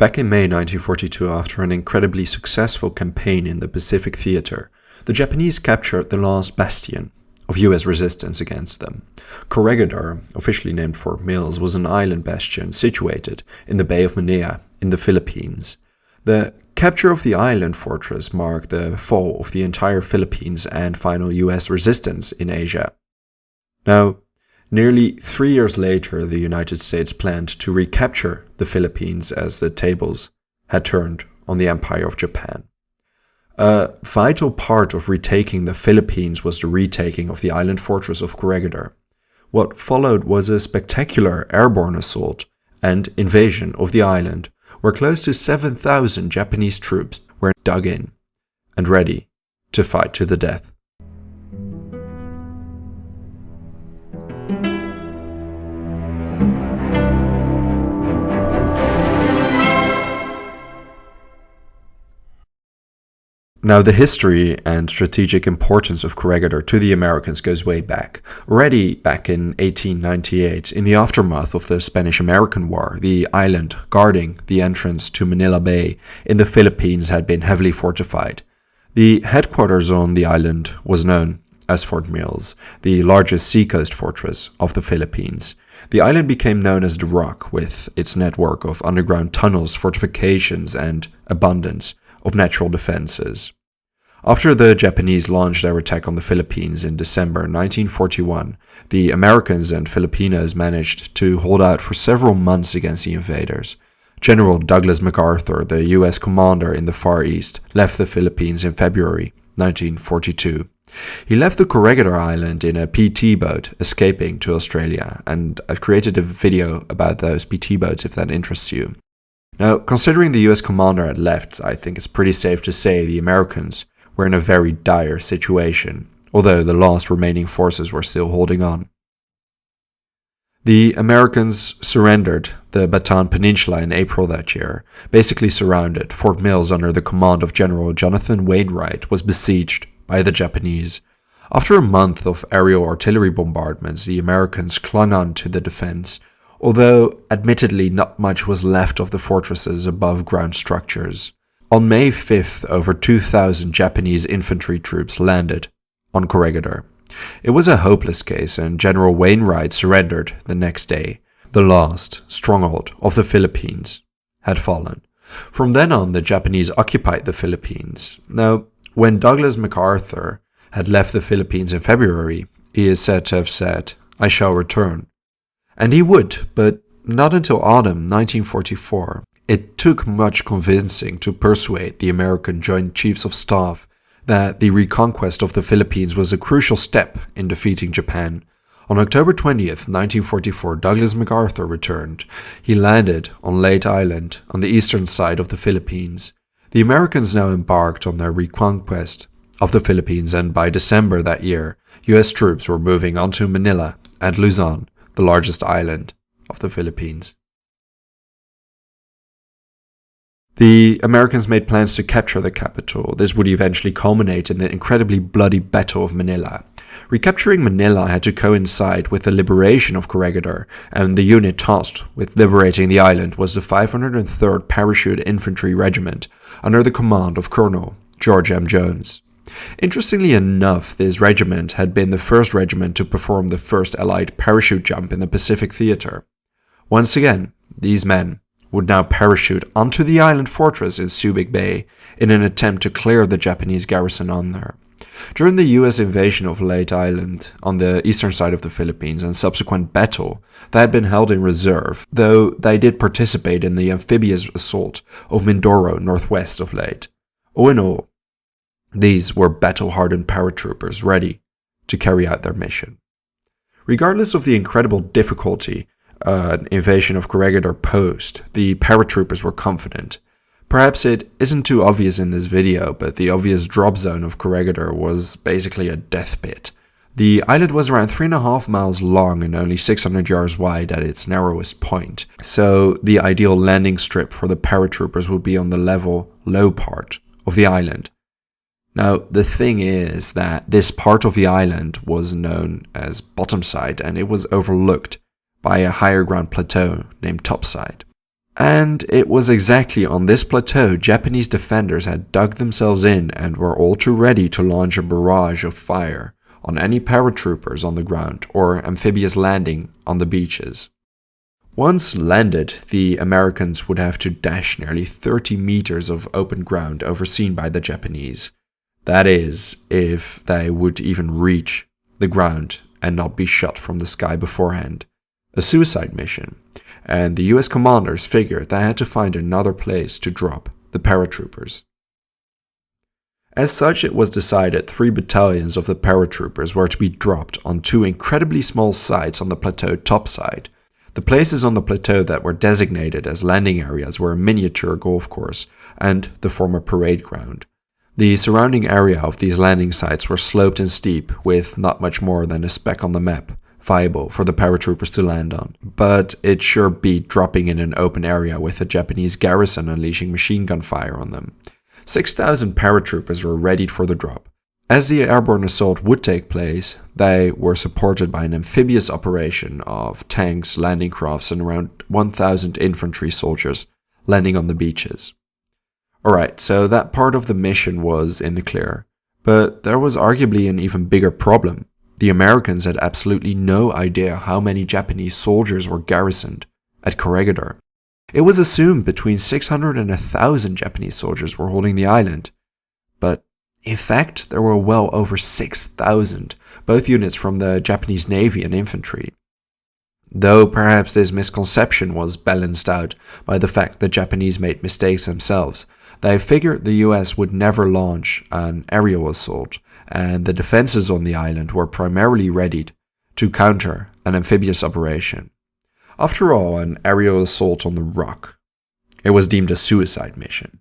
Back in May 1942, after an incredibly successful campaign in the Pacific Theater, the Japanese captured the last bastion of US resistance against them. Corregidor, officially named Fort Mills, was an island bastion situated in the Bay of Manilla in the Philippines. The capture of the island fortress marked the fall of the entire Philippines and final US resistance in Asia. Now, nearly 3 years later, the United States planned to recapture the Philippines as the tables had turned on the Empire of Japan. A vital part of retaking the Philippines was the retaking of the island fortress of Corregidor. What followed was a spectacular airborne assault and invasion of the island, where close to 7,000 Japanese troops were dug in and ready to fight to the death. Now, the history and strategic importance of Corregidor to the Americans goes way back. Already back in 1898, in the aftermath of the Spanish-American War, the island guarding the entrance to Manila Bay in the Philippines had been heavily fortified. The headquarters on the island was known as Fort Mills, the largest seacoast fortress of the Philippines. The island became known as the Rock, with its network of underground tunnels, fortifications, and abundance of natural defenses. After the Japanese launched their attack on the Philippines in December 1941, the Americans and Filipinos managed to hold out for several months against the invaders. General Douglas MacArthur, the US commander in the Far East, left the Philippines in February 1942. He left the Corregidor Island in a PT boat, escaping to Australia, and I've created a video about those PT boats if that interests you. Now, considering the US commander had left, I think it's pretty safe to say the Americans were in a very dire situation, although the last remaining forces were still holding on. The Americans surrendered the Bataan Peninsula in April that year, basically surrounded. Fort Mills, under the command of General Jonathan Wainwright, was besieged by the Japanese. After a month of aerial artillery bombardments, the Americans clung on to the defense, although admittedly not much was left of the fortress's above-ground structures. On May 5th, over 2,000 Japanese infantry troops landed on Corregidor. It was a hopeless case, and General Wainwright surrendered the next day. The last stronghold of the Philippines had fallen. From then on, the Japanese occupied the Philippines. Now, when Douglas MacArthur had left the Philippines in February, he is said to have said, "I shall return." And he would, but not until autumn 1944. It took much convincing to persuade the American Joint Chiefs of Staff that the reconquest of the Philippines was a crucial step in defeating Japan. On October 20th, 1944, Douglas MacArthur returned. He landed on Leyte Island on the eastern side of the Philippines. The Americans now embarked on their reconquest of the Philippines, and by December that year, US troops were moving onto Manila and Luzon, the largest island of the Philippines. The Americans made plans to capture the capital. This would eventually culminate in the incredibly bloody Battle of Manila. Recapturing Manila had to coincide with the liberation of Corregidor, and the unit tasked with liberating the island was the 503rd Parachute Infantry Regiment, under the command of Colonel George M. Jones. Interestingly enough, this regiment had been the first regiment to perform the first Allied parachute jump in the Pacific Theater. Once again, these men would now parachute onto the island fortress in Subic Bay in an attempt to clear the Japanese garrison on there. During the US invasion of Leyte Island on the eastern side of the Philippines and subsequent battle, they had been held in reserve, though they did participate in the amphibious assault of Mindoro northwest of Leyte. All in all, these were battle-hardened paratroopers ready to carry out their mission. Regardless of the incredible difficulty an invasion of Corregidor posed, the paratroopers were confident. Perhaps it isn't too obvious in this video, but the obvious drop zone of Corregidor was basically a death pit. The island was around 3.5 miles long and only 600 yards wide at its narrowest point, so the ideal landing strip for the paratroopers would be on the level low part of the island. Now, the thing is that this part of the island was known as Bottomside, and it was overlooked by a higher ground plateau named Topside. And it was exactly on this plateau Japanese defenders had dug themselves in and were all too ready to launch a barrage of fire on any paratroopers on the ground or amphibious landing on the beaches. Once landed, the Americans would have to dash nearly 30 meters of open ground overseen by the Japanese. That is, if they would even reach the ground and not be shot from the sky beforehand. A suicide mission, and the US commanders figured they had to find another place to drop the paratroopers. As such, it was decided 3 battalions of the paratroopers were to be dropped on 2 incredibly small sites on the plateau topside. The places on the plateau that were designated as landing areas were a miniature golf course and the former parade ground. The surrounding area of these landing sites were sloped and steep, with not much more than a speck on the map viable for the paratroopers to land on, but it sure beat dropping in an open area with a Japanese garrison unleashing machine gun fire on them. 6,000 paratroopers were readied for the drop. As the airborne assault would take place, they were supported by an amphibious operation of tanks, landing crafts, and around 1,000 infantry soldiers landing on the beaches. Alright, so that part of the mission was in the clear, but there was arguably an even bigger problem. The Americans had absolutely no idea how many Japanese soldiers were garrisoned at Corregidor. It was assumed between 600 and 1,000 Japanese soldiers were holding the island, but in fact there were well over 6,000, both units from the Japanese Navy and infantry. Though perhaps this misconception was balanced out by the fact the Japanese made mistakes themselves, they figured the US would never launch an aerial assault, and the defenses on the island were primarily readied to counter an amphibious operation. After all, an aerial assault on the Rock. It was deemed a suicide mission.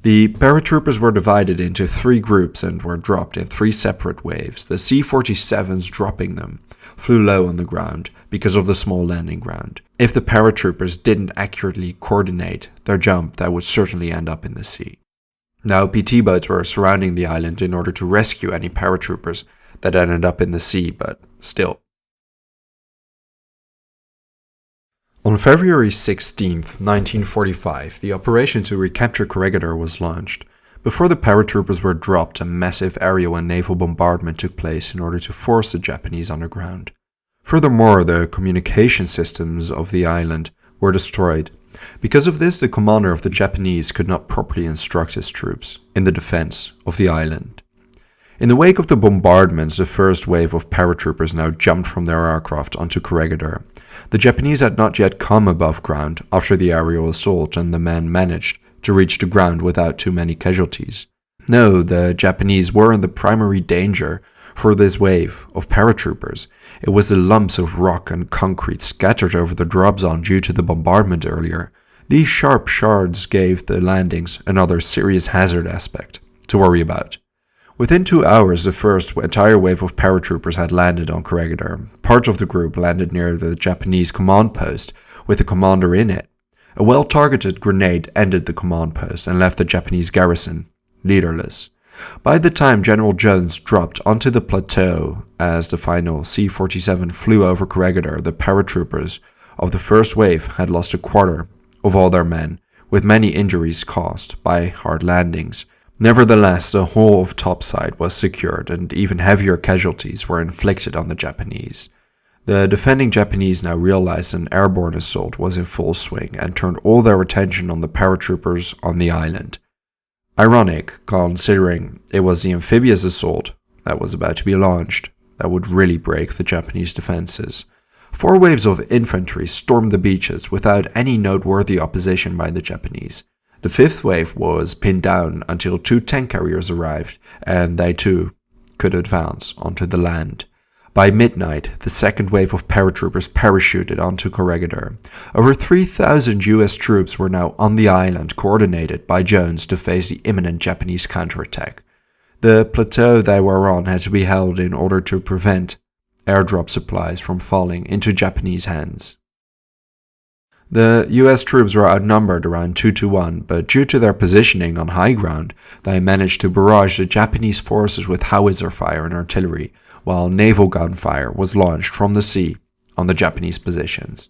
The paratroopers were divided into 3 groups and were dropped in 3 separate waves. The C-47s dropping them flew low on the ground because of the small landing ground. If the paratroopers didn't accurately coordinate their jump, they would certainly end up in the sea. Now, PT boats were surrounding the island in order to rescue any paratroopers that ended up in the sea, but still. On February 16, 1945, the operation to recapture Corregidor was launched. Before the paratroopers were dropped, a massive aerial and naval bombardment took place in order to force the Japanese underground. Furthermore, the communication systems of the island were destroyed. Because of this, the commander of the Japanese could not properly instruct his troops in the defense of the island. In the wake of the bombardments, the first wave of paratroopers now jumped from their aircraft onto Corregidor. The Japanese had not yet come above ground after the aerial assault, and the men managed to reach the ground without too many casualties. No, the Japanese were in the primary danger for this wave of paratroopers. It was the lumps of rock and concrete scattered over the drop zone due to the bombardment earlier. These sharp shards gave the landings another serious hazard aspect to worry about. Within 2 hours, the first entire wave of paratroopers had landed on Corregidor. Part of the group landed near the Japanese command post, with the commander in it. A well-targeted grenade ended the command post and left the Japanese garrison leaderless. By the time General Jones dropped onto the plateau as the final C-47 flew over Corregidor, the paratroopers of the first wave had lost a quarter of all their men, with many injuries caused by hard landings. Nevertheless, the whole of topside was secured, and even heavier casualties were inflicted on the Japanese. The defending Japanese now realized an airborne assault was in full swing and turned all their attention on the paratroopers on the island. Ironic, considering it was the amphibious assault that was about to be launched that would really break the Japanese defenses. 4 waves of infantry stormed the beaches without any noteworthy opposition by the Japanese. The 5th wave was pinned down until 2 tank carriers arrived, and they too could advance onto the land. By midnight, the 2nd wave of paratroopers parachuted onto Corregidor. Over 3,000 US troops were now on the island, coordinated by Jones to face the imminent Japanese counterattack. The plateau they were on had to be held in order to prevent airdrop supplies from falling into Japanese hands. The US troops were outnumbered around 2-1, but due to their positioning on high ground, they managed to barrage the Japanese forces with howitzer fire and artillery, while naval gunfire was launched from the sea on the Japanese positions.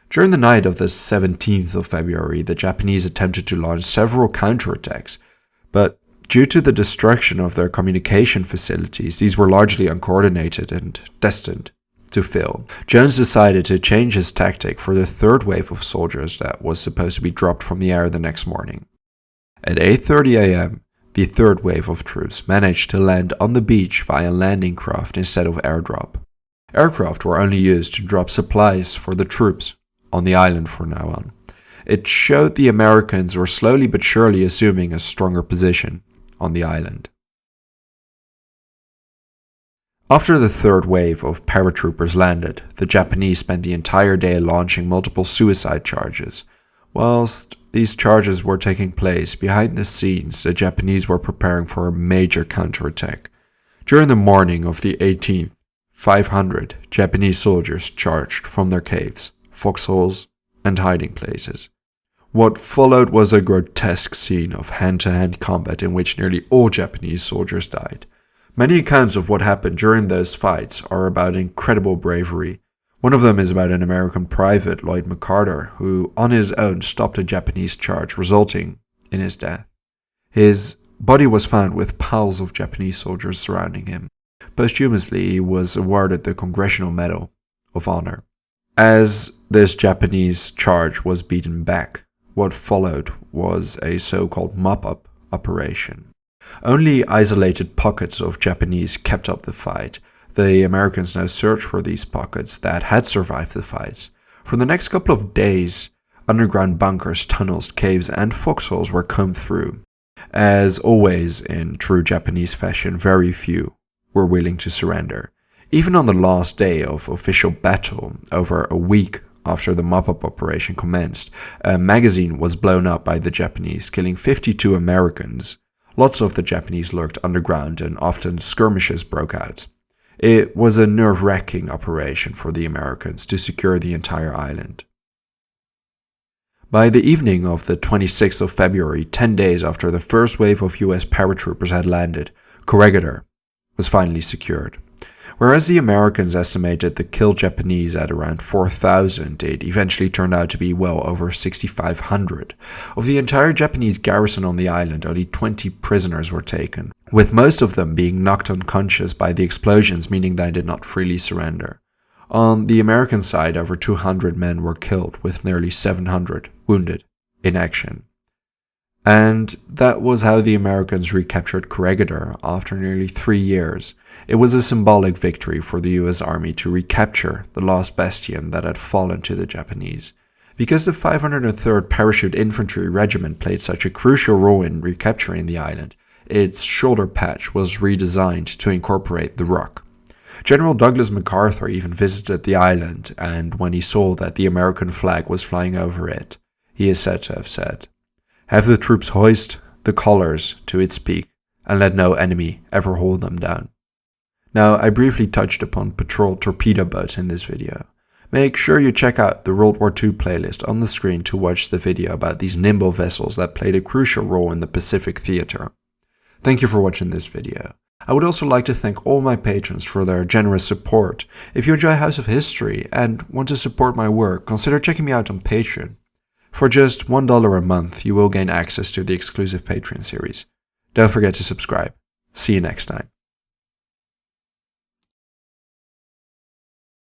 During the night of the 17th of February, the Japanese attempted to launch several counterattacks, but due to the destruction of their communication facilities, these were largely uncoordinated and destined to fail. Jones decided to change his tactic for the third wave of soldiers that was supposed to be dropped from the air the next morning. At 8:30 a.m., the third wave of troops managed to land on the beach via landing craft instead of airdrop. Aircraft were only used to drop supplies for the troops on the island from now on. It showed the Americans were slowly but surely assuming a stronger position on the island. After the third wave of paratroopers landed, the Japanese spent the entire day launching multiple suicide charges. Whilst these charges were taking place, behind the scenes, the Japanese were preparing for a major counterattack. During the morning of the 18th, 500 Japanese soldiers charged from their caves, foxholes, and hiding places. What followed was a grotesque scene of hand-to-hand combat in which nearly all Japanese soldiers died. Many accounts of what happened during those fights are about incredible bravery. One of them is about an American private, Lloyd McCarter, who on his own stopped a Japanese charge, resulting in his death. His body was found with piles of Japanese soldiers surrounding him. Posthumously, he was awarded the Congressional Medal of Honor. As this Japanese charge was beaten back, what followed was a so-called mop-up operation. Only isolated pockets of Japanese kept up the fight. The Americans now searched for these pockets that had survived the fights. For the next couple of days, underground bunkers, tunnels, caves, and foxholes were combed through. As always in true Japanese fashion, very few were willing to surrender. Even on the last day of official battle, over a week after the mop-up operation commenced, a magazine was blown up by the Japanese, killing 52 Americans. Lots of the Japanese lurked underground and often skirmishes broke out. It was a nerve-wracking operation for the Americans to secure the entire island. By the evening of the 26th of February, 10 days after the first wave of US paratroopers had landed, Corregidor was finally secured. Whereas the Americans estimated the killed Japanese at around 4,000, it eventually turned out to be well over 6,500. Of the entire Japanese garrison on the island, only 20 prisoners were taken, with most of them being knocked unconscious by the explosions, meaning they did not freely surrender. On the American side, over 200 men were killed, with nearly 700 wounded in action. And that was how the Americans recaptured Corregidor after nearly 3 years. It was a symbolic victory for the US Army to recapture the last bastion that had fallen to the Japanese. Because the 503rd Parachute Infantry Regiment played such a crucial role in recapturing the island, its shoulder patch was redesigned to incorporate the rock. General Douglas MacArthur even visited the island, and when he saw that the American flag was flying over it, he is said to have said, "Have the troops hoist the colors to its peak, and let no enemy ever hold them down." Now, I briefly touched upon patrol torpedo boats in this video. Make sure you check out the World War II playlist on the screen to watch the video about these nimble vessels that played a crucial role in the Pacific theater. Thank you for watching this video. I would also like to thank all my patrons for their generous support. If you enjoy House of History and want to support my work, consider checking me out on Patreon. For just $1 a month, you will gain access to the exclusive Patreon series. Don't forget to subscribe. See you next time.